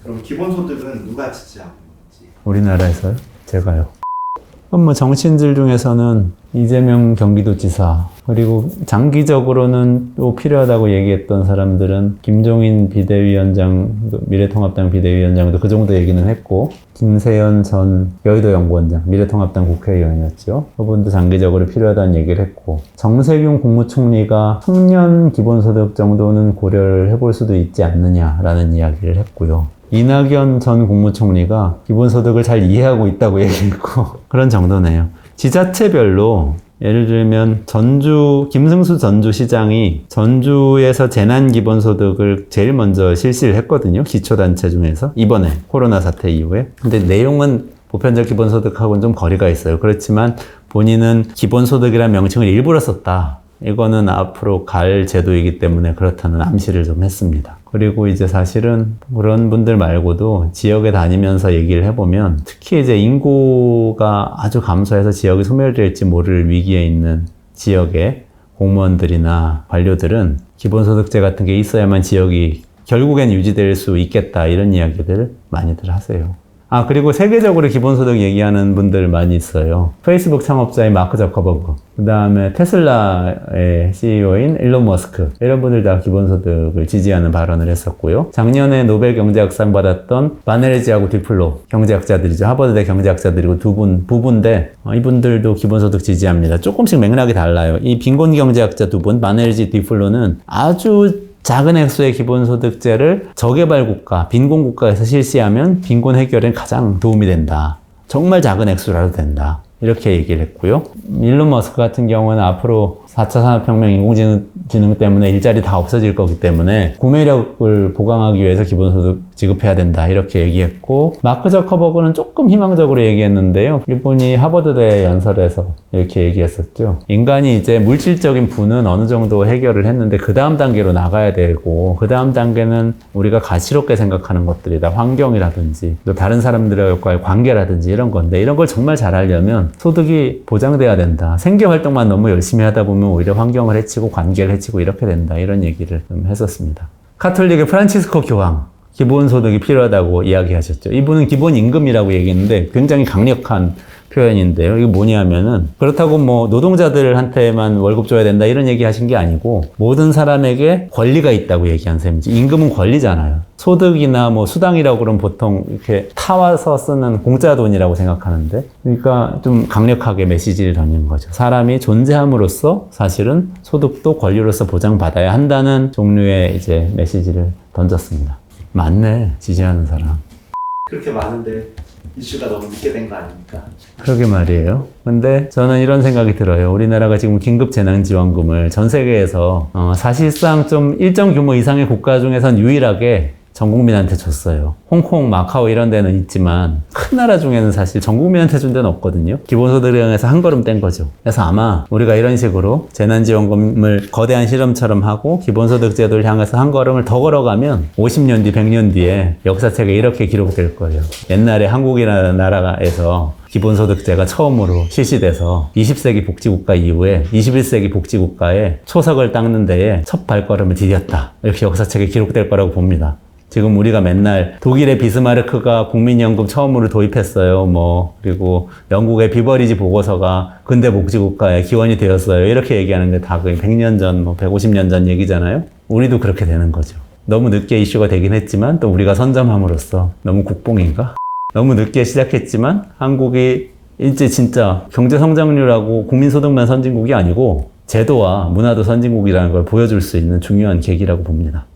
그럼 기본소득은 누가 지지하고 있는지? 우리나라에서요? 제가요. 그럼 뭐 정치인들 중에서는 이재명 경기도지사, 그리고 장기적으로는 또 필요하다고 얘기했던 사람들은 김종인 비대위원장, 미래통합당 비대위원장도 그 정도 얘기는 했고, 김세연 전 여의도연구원장, 미래통합당 국회의원이었죠. 그분도 장기적으로 필요하다는 얘기를 했고, 정세균 국무총리가 청년 기본소득 정도는 고려를 해볼 수도 있지 않느냐라는 이야기를 했고요. 이낙연 전 국무총리가 기본소득을 잘 이해하고 있다고 얘기했고 그런 정도네요. 지자체별로 예를 들면 김승수 전주시장이 전주에서 재난기본소득을 제일 먼저 실시를 했거든요. 기초단체 중에서 이번에 코로나 사태 이후에. 근데 내용은 보편적 기본소득하고는 좀 거리가 있어요. 그렇지만 본인은 기본소득이라는 명칭을 일부러 썼다. 이거는 앞으로 갈 제도이기 때문에 그렇다는 암시를 좀 했습니다. 그리고 이제 사실은 그런 분들 말고도 지역에 다니면서 얘기를 해보면 특히 이제 인구가 아주 감소해서 지역이 소멸될지 모를 위기에 있는 지역의 공무원들이나 관료들은 기본소득제 같은 게 있어야만 지역이 결국엔 유지될 수 있겠다 이런 이야기들을 많이들 하세요. 그리고 세계적으로 기본소득 얘기하는 분들 많이 있어요. 페이스북 창업자인 마크 저커버그, 그 다음에 테슬라의 CEO인 일론 머스크, 이런 분들 다 기본소득을 지지하는 발언을 했었고요. 작년에 노벨 경제학상 받았던 바네르지하고 디플로 경제학자들이죠. 하버드대 경제학자들이고 부부인데 이분들도 기본소득 지지합니다. 조금씩 맥락이 달라요. 이 빈곤 경제학자 두 분, 바네르지, 디플로는 아주 작은 액수의 기본소득제를 저개발국가, 빈곤국가에서 실시하면 빈곤 해결에 가장 도움이 된다. 정말 작은 액수라도 된다. 이렇게 얘기를 했고요. 일론 머스크 같은 경우는 앞으로 4차 산업혁명 인공지능 때문에 일자리 다 없어질 거기 때문에 구매력을 보강하기 위해서 기본소득 지급해야 된다. 이렇게 얘기했고, 마크 저커버그는 조금 희망적으로 얘기했는데요. 이분이 하버드대 연설에서 이렇게 얘기했었죠. 인간이 이제 물질적인 부는 어느 정도 해결을 했는데 그 다음 단계로 나가야 되고, 그 다음 단계는 우리가 가시롭게 생각하는 것들이다. 환경이라든지 또 다른 사람들과의 관계라든지 이런 건데, 이런 걸 정말 잘하려면 소득이 보장돼야 된다. 생계활동만 너무 열심히 하다 보면 오히려 환경을 해치고 관계를 해치고 이렇게 된다. 이런 얘기를 좀 했었습니다. 카톨릭의 프란치스코 교황, 기본소득이 필요하다고 이야기하셨죠. 이분은 기본임금이라고 얘기했는데 굉장히 강력한 표현인데요. 이게 뭐냐면은 그렇다고 뭐 노동자들한테만 월급 줘야 된다 이런 얘기 하신 게 아니고 모든 사람에게 권리가 있다고 얘기한 셈이지. 임금은 권리잖아요. 소득이나 뭐 수당이라고 그러면 보통 이렇게 타와서 쓰는 공짜 돈이라고 생각하는데, 그러니까 좀 강력하게 메시지를 던진 거죠. 사람이 존재함으로써 사실은 소득도 권리로서 보장받아야 한다는 종류의 이제 메시지를 던졌습니다. 맞네, 지지하는 사람. 그렇게 많은데 이슈가 너무 늦게 된 거 아닙니까? 그러게 말이에요. 근데 저는 이런 생각이 들어요. 우리나라가 지금 긴급재난지원금을 전 세계에서 사실상 좀 일정 규모 이상의 국가 중에선 유일하게 전 국민한테 줬어요. 홍콩, 마카오 이런 데는 있지만 큰 나라 중에는 사실 전 국민한테 준 데는 없거든요. 기본소득에서 한 걸음 뗀 거죠. 그래서 아마 우리가 이런 식으로 재난지원금을 거대한 실험처럼 하고 기본소득 제도를 향해서 한 걸음을 더 걸어가면 50년 뒤, 100년 뒤에 역사책에 이렇게 기록될 거예요. 옛날에 한국이라는 나라에서 기본소득제가 처음으로 실시돼서 20세기 복지국가 이후에 21세기 복지국가에 초석을 닦는 데에 첫 발걸음을 디뎠다. 이렇게 역사책에 기록될 거라고 봅니다. 지금 우리가 맨날 독일의 비스마르크가 국민연금 처음으로 도입했어요. 그리고 영국의 비버리지 보고서가 근대 복지국가에 기원이 되었어요. 이렇게 얘기하는데 다 100년 전, 150년 전 얘기잖아요. 우리도 그렇게 되는 거죠. 너무 늦게 이슈가 되긴 했지만 또 우리가 선점함으로써 너무 국뽕인가? 너무 늦게 시작했지만 한국이 이제 진짜 경제성장률하고 국민소득만 선진국이 아니고 제도와 문화도 선진국이라는 걸 보여줄 수 있는 중요한 계기라고 봅니다.